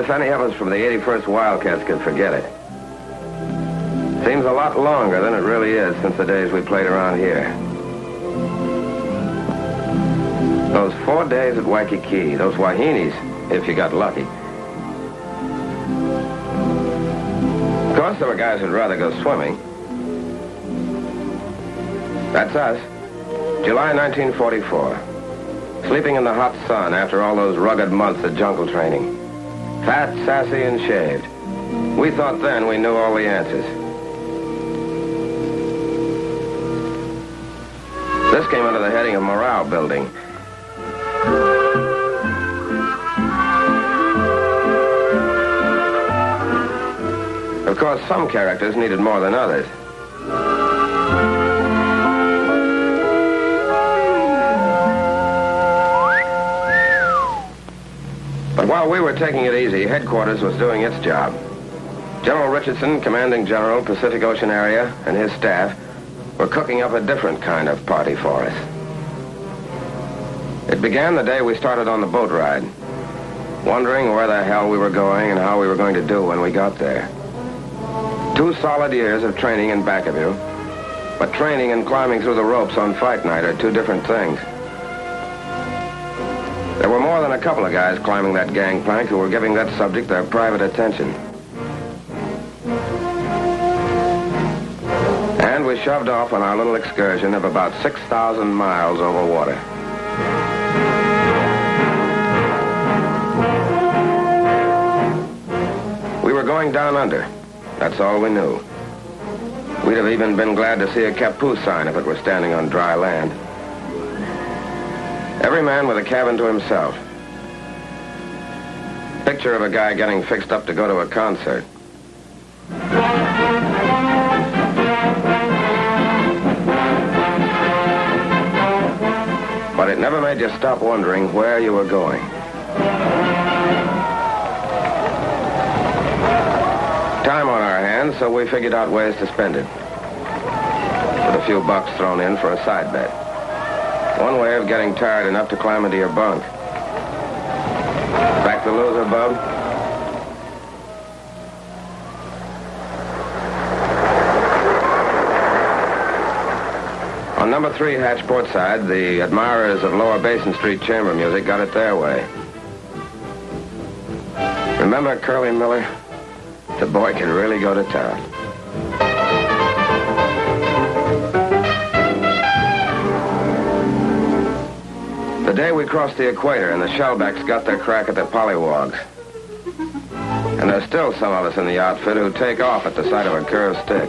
if any of us from the 81st Wildcats can forget it. Seems a lot longer than it really is since the days we played around here. Those 4 days at Waikiki, those Wahinis, if you got lucky. Of course, there were guys who'd rather go swimming. That's us. July 1944. Sleeping in the hot sun after all those rugged months of jungle training. Fat, sassy, and shaved. We thought then we knew all the answers. This came under the heading of morale building. Of course, some characters needed more than others. But while we were taking it easy, headquarters was doing its job. General Richardson, commanding general, Pacific Ocean area, and his staff were cooking up a different kind of party for us. It began the day we started on the boat ride, wondering where the hell we were going and how we were going to do when we got there. 2 solid years of training in back of you, but training and climbing through the ropes on fight night are 2 different things. There were more than a couple of guys climbing that gangplank who were giving that subject their private attention. And we shoved off on our little excursion of about 6,000 miles over water. We were going down under. That's all we knew. We'd have even been glad to see a Kapu sign if it were standing on dry land. Every man with a cabin to himself. Picture of a guy getting fixed up to go to a concert. But it never made you stop wondering where you were going. Time on our hands, so we figured out ways to spend it. With a few bucks thrown in for a side bet. One way of getting tired enough to climb into your bunk. Back the loser, bub? On number 3 hatch port side, the admirers of Lower Basin Street chamber music got it their way. Remember Curly Miller? The boy can really go to town. The day we crossed the equator and the shellbacks got their crack at the pollywogs. And there's still some of us in the outfit who take off at the sight of a curved stick.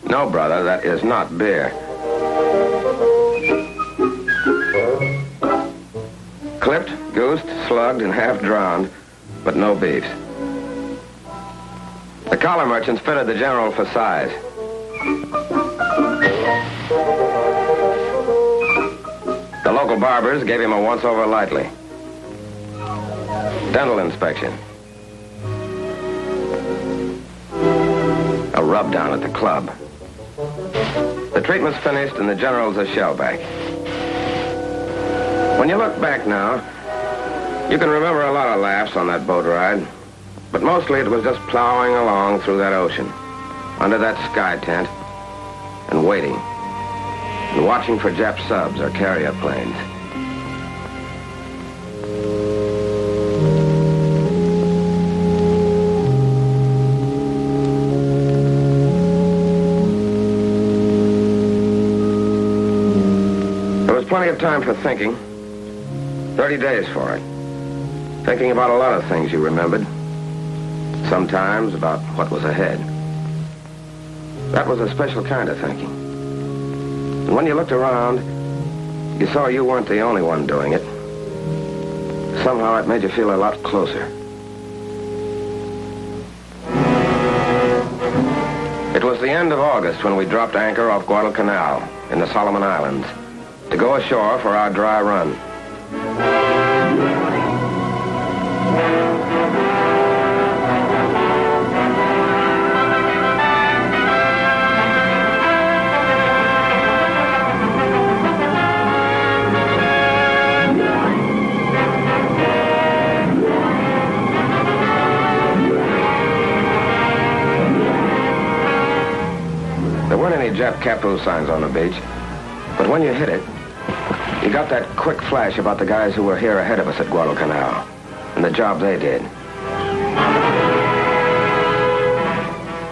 No, brother, that is not beer. Clipped, goosed, slugged, and half drowned, but no beefs. The collar merchants fitted the general for size. The local barbers gave him a once-over lightly. Dental inspection. A rub-down at the club. The treatment's finished and the general's a shellback. When you look back now, you can remember a lot of laughs on that boat ride, but mostly it was just plowing along through that ocean, under that sky tent, and waiting, and watching for Jap subs or carrier planes. There was plenty of time for thinking. 30 days for it. Thinking about a lot of things you remembered. Sometimes about what was ahead. That was a special kind of thinking. And when you looked around, you saw you weren't the only one doing it. Somehow it made you feel a lot closer. It was the end of August when we dropped anchor off Guadalcanal in the Solomon Islands to go ashore for our dry run. Jap Kapu signs on the beach. But when you hit it, you got that quick flash about the guys who were here ahead of us at Guadalcanal and the job they did.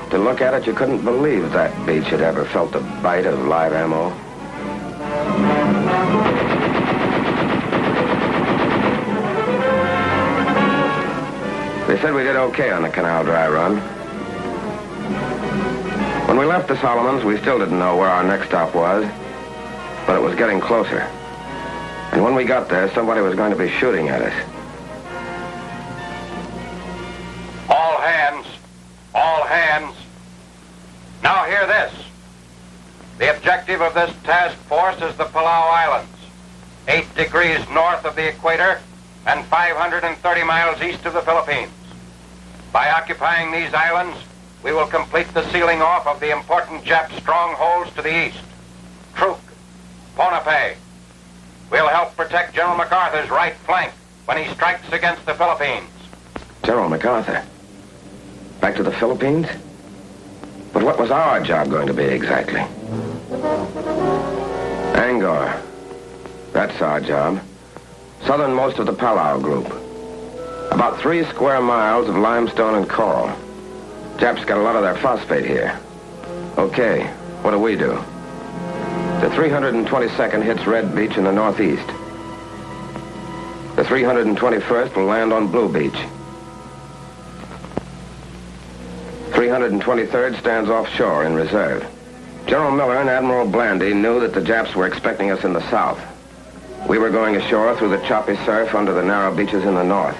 To look at it, you couldn't believe that beach had ever felt the bite of live ammo. They said we did okay on the Canal Dry run. When we left the Solomons, we still didn't know where our next stop was, but it was getting closer. And when we got there, somebody was going to be shooting at us. All hands. All hands. Now hear this. The objective of this task force is the Palau Islands, 8 degrees north of the equator and 530 miles east of the Philippines. By occupying these islands, we will complete the sealing off of the important Jap strongholds to the east. Truk, Ponape. We'll help protect General MacArthur's right flank when he strikes against the Philippines. General MacArthur? Back to the Philippines? But what was our job going to be exactly? Anguar. That's our job. Southernmost of the Palau group. About 3 square miles of limestone and coral. Japs got a lot of their phosphate here. Okay, what do we do? The 322nd hits Red Beach in the northeast. The 321st will land on Blue Beach. 323rd stands offshore in reserve. General Miller and Admiral Blandy knew that the Japs were expecting us in the south. We were going ashore through the choppy surf under the narrow beaches in the north.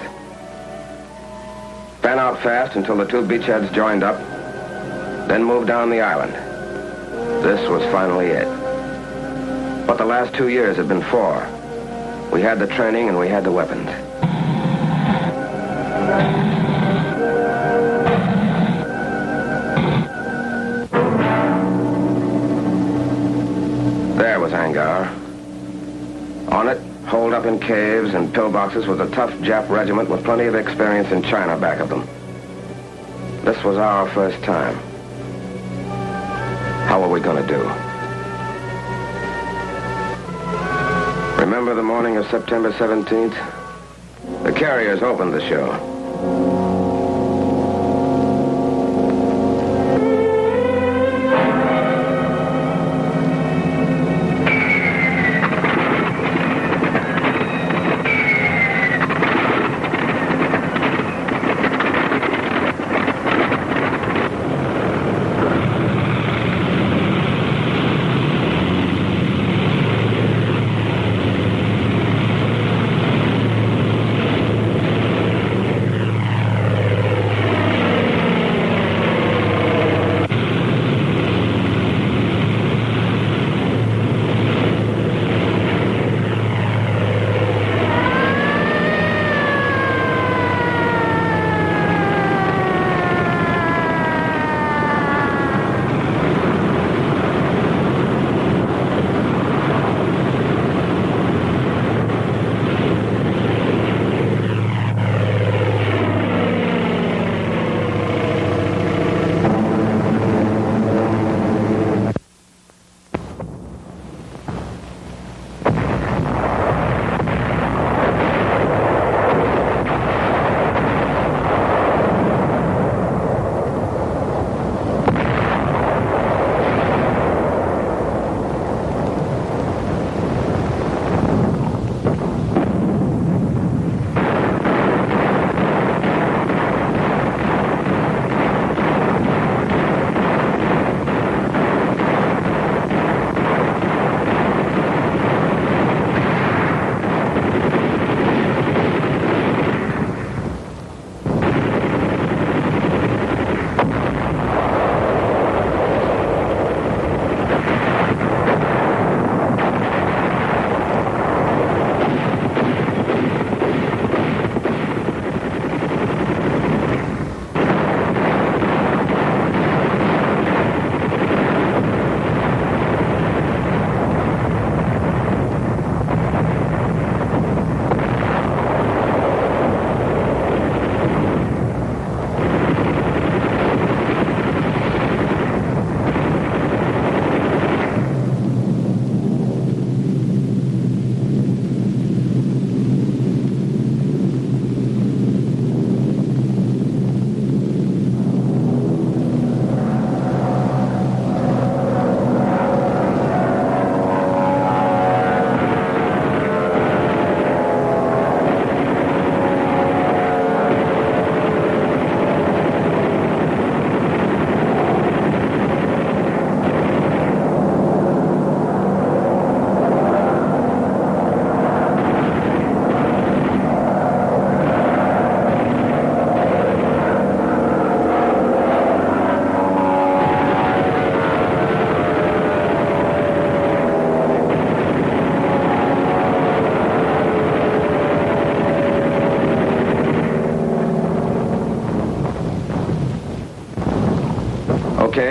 Fan out fast until the 2 beachheads joined up, then move down the island. This was finally it. What the last 2 years had been for. We had the training and we had the weapons. There was Angaur. On it, holed up in caves and pillboxes, was a tough Jap regiment with plenty of experience in China back of them. This was our first time. How were we going to do? Remember the morning of September 17th? The carriers opened the show.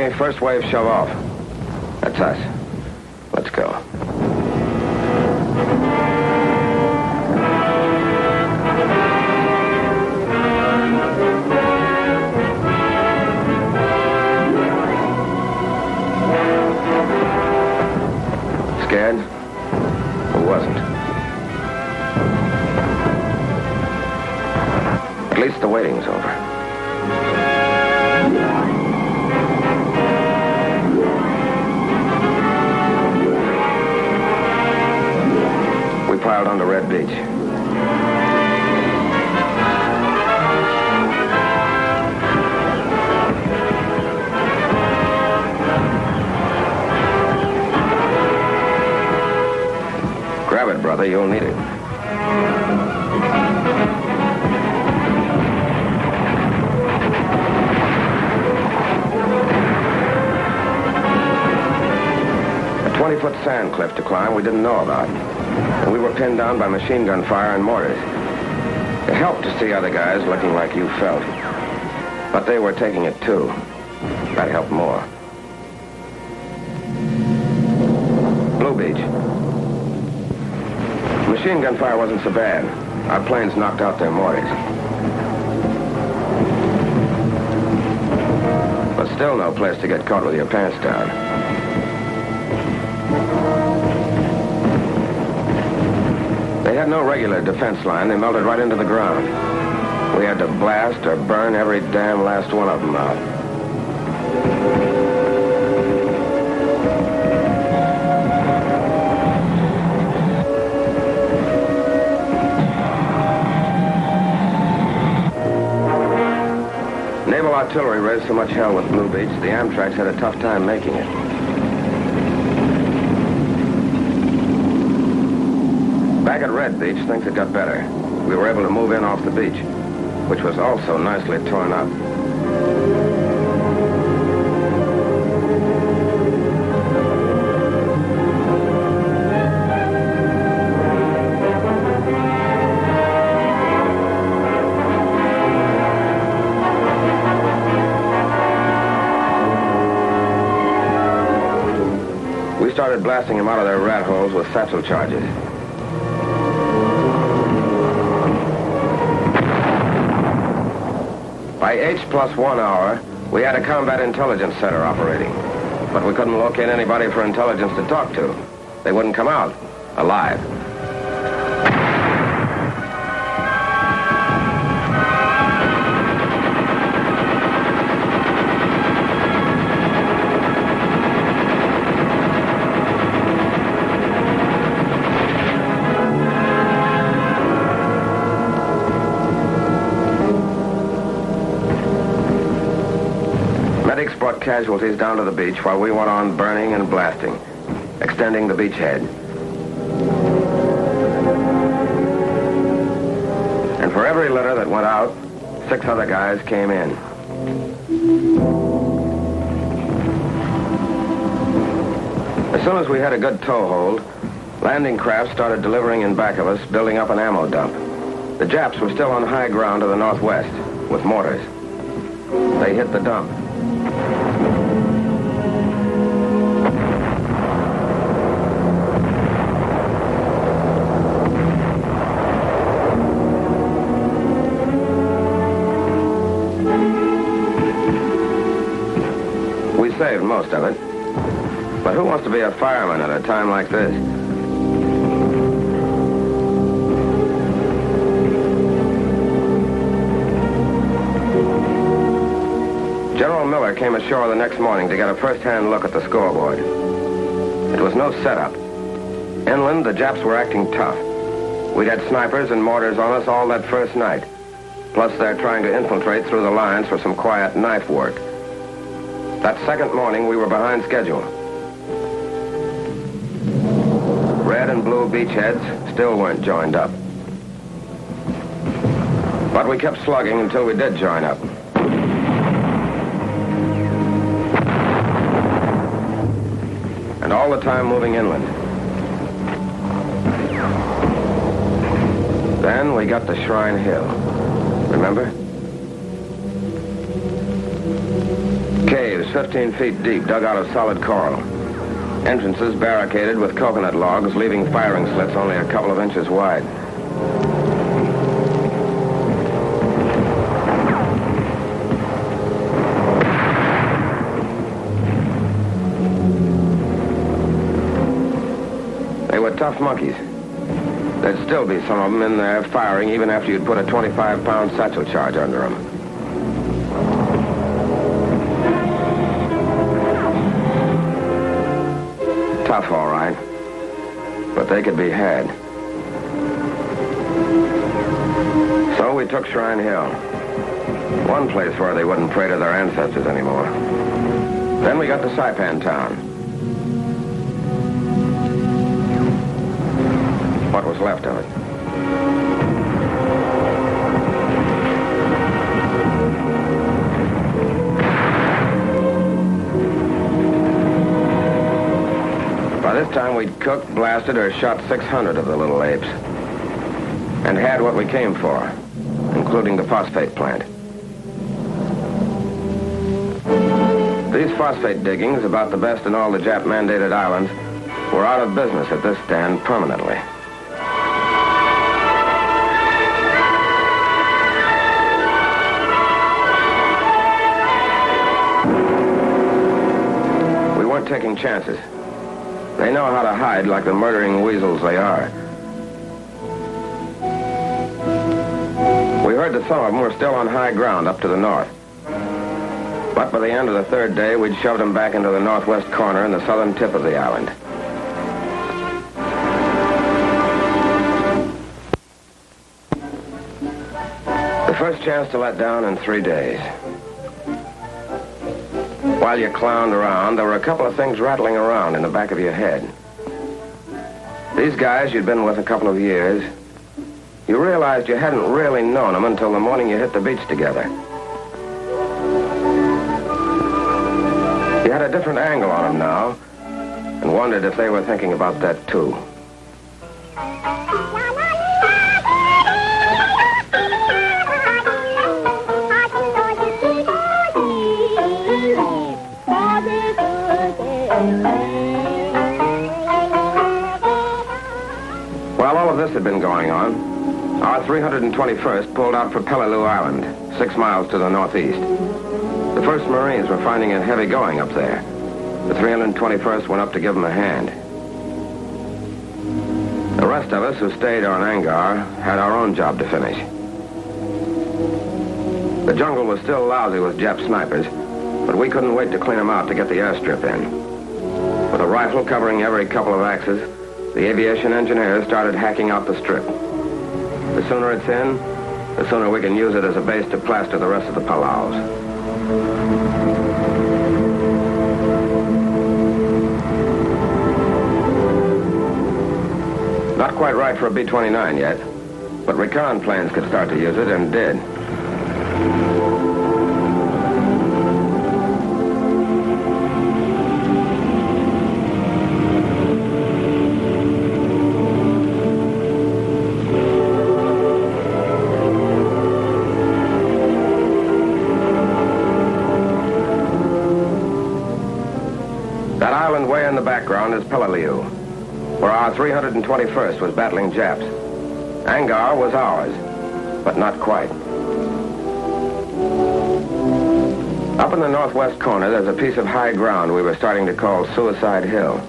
Jimmy, first wave shove off. That's us. Let's go. Scared? Who wasn't? At least the waiting's over. We piled onto Red Beach. Grab it, brother. You'll need it. A 20-foot sand cliff to climb we didn't know about. And we were pinned down by machine gun fire and mortars. It helped to see other guys looking like you felt. But they were taking it too. That helped more. Blue Beach. Machine gun fire wasn't so bad. Our planes knocked out their mortars. But still no place to get caught with your pants down. They had no regular defense line. They melted right into the ground. We had to blast or burn every damn last one of them out. Naval artillery raised so much hell with Blue Beach, the Amtraks had a tough time making it. Back at Red Beach, things had got better. We were able to move in off the beach, which was also nicely torn up. We started blasting them out of their rat holes with satchel charges. By H+1 hour, we had a combat intelligence center operating. But we couldn't locate anybody for intelligence to talk to. They wouldn't come out alive. Medics brought casualties down to the beach while we went on burning and blasting, extending the beachhead. And for every litter that went out, 6 other guys came in. As soon as we had a good toehold, landing craft started delivering in back of us, building up an ammo dump. The Japs were still on high ground to the northwest, with mortars. They hit the dump. We saved most of it. But who wants to be a fireman at a time like this? General Miller came ashore the next morning to get a first-hand look at the scoreboard. It was no setup. Inland, the Japs were acting tough. We'd had snipers and mortars on us all that first night. Plus, they're trying to infiltrate through the lines for some quiet knife work. That second morning, we were behind schedule. Red and blue beachheads still weren't joined up. But we kept slugging until we did join up. And all the time moving inland. Then we got to Shrine Hill. Remember? Caves 15 feet deep, dug out of solid coral. Entrances barricaded with coconut logs, leaving firing slits only a couple of inches wide. They were tough monkeys. There'd still be some of them in there firing even after you'd put a 25-pound satchel charge under them. Tough, all right, but they could be had. So we took Shrine Hill, one place where they wouldn't pray to their ancestors anymore. Then we got to Saipan Town. What was left of it. By this time, we'd cooked, blasted, or shot 600 of the little apes. And had what we came for, including the phosphate plant. These phosphate diggings, about the best in all the Jap-mandated islands, were out of business at this stand permanently. We weren't taking chances. They know how to hide like the murdering weasels they are. We heard that some of them were still on high ground up to the north. But by the end of the third day, we'd shoved them back into the northwest corner and the southern tip of the island. The first chance to let down in 3 days. While you clowned around, there were a couple of things rattling around in the back of your head. These guys you'd been with a couple of years, you realized you hadn't really known them until the morning you hit the beach together. You had a different angle on them now, and wondered if they were thinking about that too. While all of this had been going on, our 321st pulled out for Palau Island, 6 miles to the northeast. The 1st Marines were finding it heavy going up there. The 321st went up to give them a hand. The rest of us who stayed on Anguar had our own job to finish. The jungle was still lousy with Jap snipers, but we couldn't wait to clean them out to get the airstrip in. With a rifle covering every couple of axes, the aviation engineers started hacking out the strip. The sooner it's in, the sooner we can use it as a base to plaster the rest of the Palaus. Not quite right for a B-29 yet, but recon planes could start to use it, and did. That island way in the background is Peleliu, where our 321st was battling Japs. Anguar was ours, but not quite. Up in the northwest corner, there's a piece of high ground we were starting to call Suicide Hill.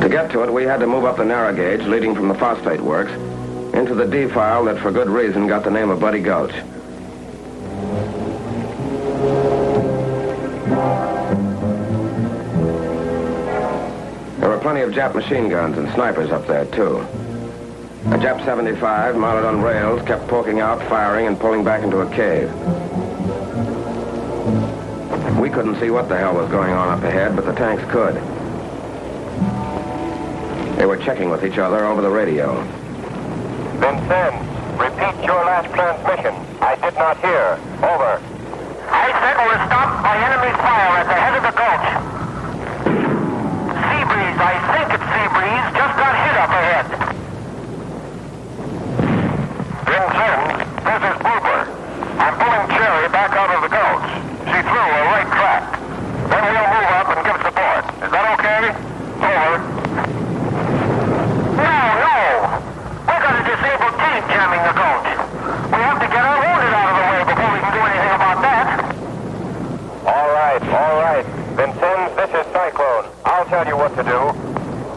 To get to it, we had to move up the narrow gauge leading from the phosphate works into the defile that, for good reason, got the name of Buddy Gulch. There were plenty of Jap machine guns and snipers up there, too. A Jap 75, mounted on rails, kept poking out, firing, and pulling back into a cave. We couldn't see what the hell was going on up ahead, but the tanks could. They were checking with each other over the radio. Vincent, repeat your last transmission. I did not hear. Over. I said we were stopped by enemy fire at the head of the gulch. Sea breeze, I think it's sea breeze, just got hit up ahead. Vincent, this is Boober. I'm pulling Cherry back out of the to do.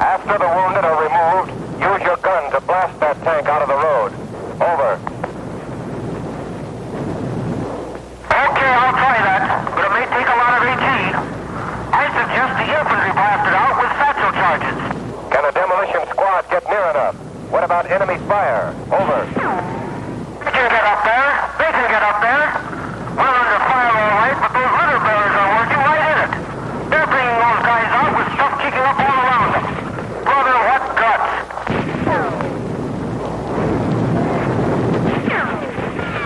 After the wounded are removed, use your gun to blast that tank out of the road. Over. Okay, I'll try that, but it may take a lot of AT. I suggest the infantry blast it out with satchel charges. Can a demolition squad get near enough? What about enemy fire? Over. They can get up there. They can get up there. We're under fire all right, but those litter bearers are working right in it. They're bringing those guys out with stuff kicking up all around them. Brother, what guts.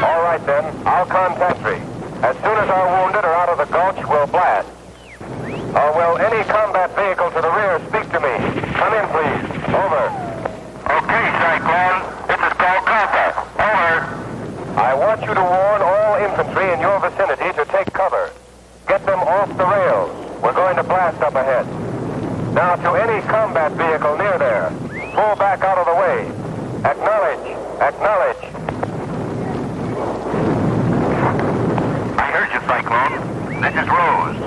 All right, then. I'll contact you. As soon as our wounded are out of the gulch, we'll blast. Will any combat vehicle to the rear speak to me? Come in, please. Over. Okay, Cyclone. This is Calcutta. Over. I want you to warn all infantry in your vicinity to take cover. Get them off the rails. We're going to blast up ahead. Now, to any combat vehicle near there, pull back out of the way. Acknowledge. Acknowledge. I heard you, Cyclone. This is Rose.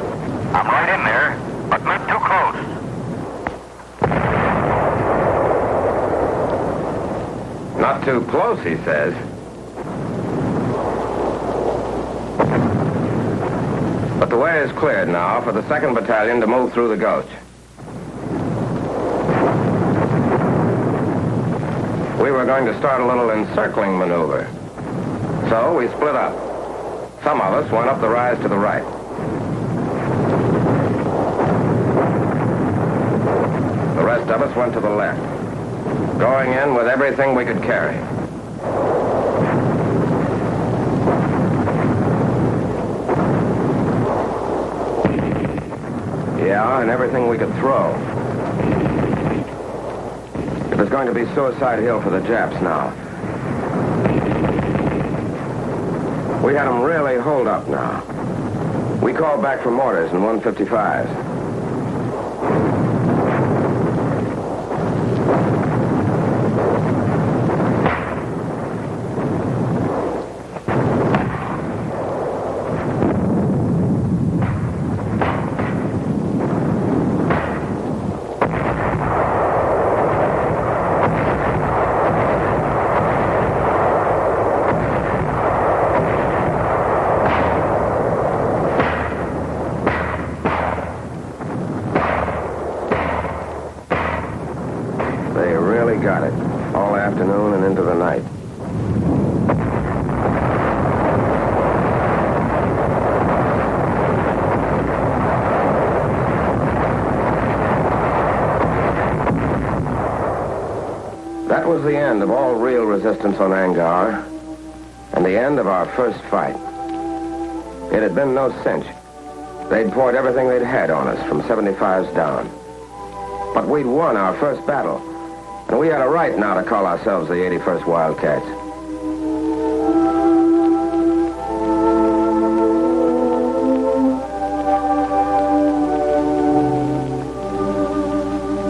I'm right in there, but not too close. Not too close, he says. But the way is cleared now for the 2nd Battalion to move through the gulch. We were going to start a little encircling maneuver. So we split up. Some of us went up the rise to the right. The rest of us went to the left, going in with everything we could carry. Yeah, and everything we could throw. It was going to be Suicide Hill for the Japs now. We had them really holed up now. We called back for mortars and 155s. Got it. All afternoon and into the night. That was the end of all real resistance on Anguar, and the end of our first fight. It had been no cinch. They'd poured everything they'd had on us, from 75s down. But we'd won our first battle. And we had a right now to call ourselves the 81st Wildcats.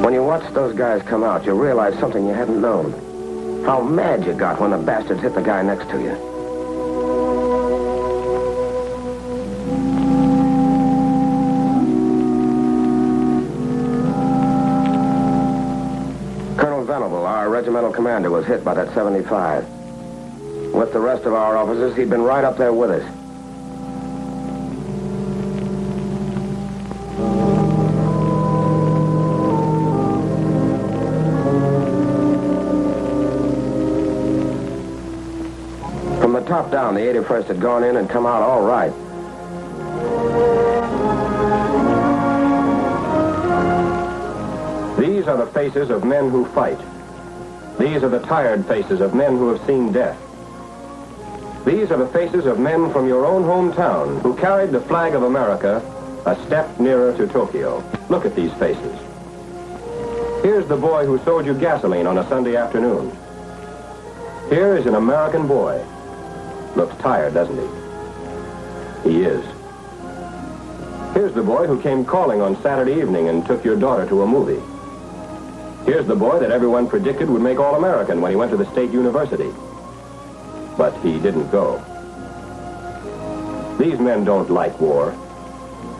When you watched those guys come out, you realized something you hadn't known. How mad you got when the bastards hit the guy next to you. Our regimental commander was hit by that 75. With the rest of our officers, he'd been right up there with us. From the top down, the 81st had gone in and come out all right. These are the faces of men who fight. These are the tired faces of men who have seen death. These are the faces of men from your own hometown who carried the flag of America a step nearer to Tokyo. Look at these faces. Here's the boy who sold you gasoline on a Sunday afternoon. Here is an American boy. Looks tired, doesn't he? He is. Here's the boy who came calling on Saturday evening and took your daughter to a movie. Here's the boy that everyone predicted would make All-American when he went to the State University. But he didn't go. These men don't like war.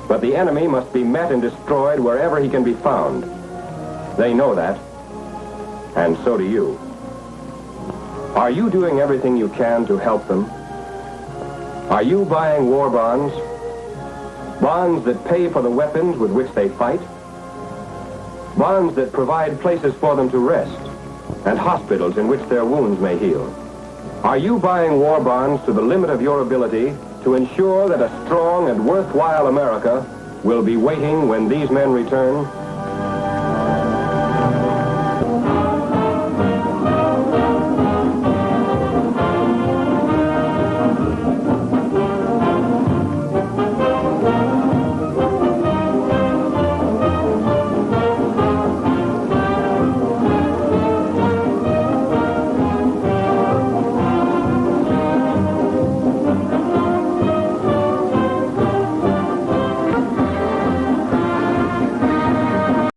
But the enemy must be met and destroyed wherever he can be found. They know that, and so do you. Are you doing everything you can to help them? Are you buying war bonds? Bonds that pay for the weapons with which they fight? Bonds that provide places for them to rest and hospitals in which their wounds may heal? Are you buying war bonds to the limit of your ability to ensure that a strong and worthwhile America will be waiting when these men return?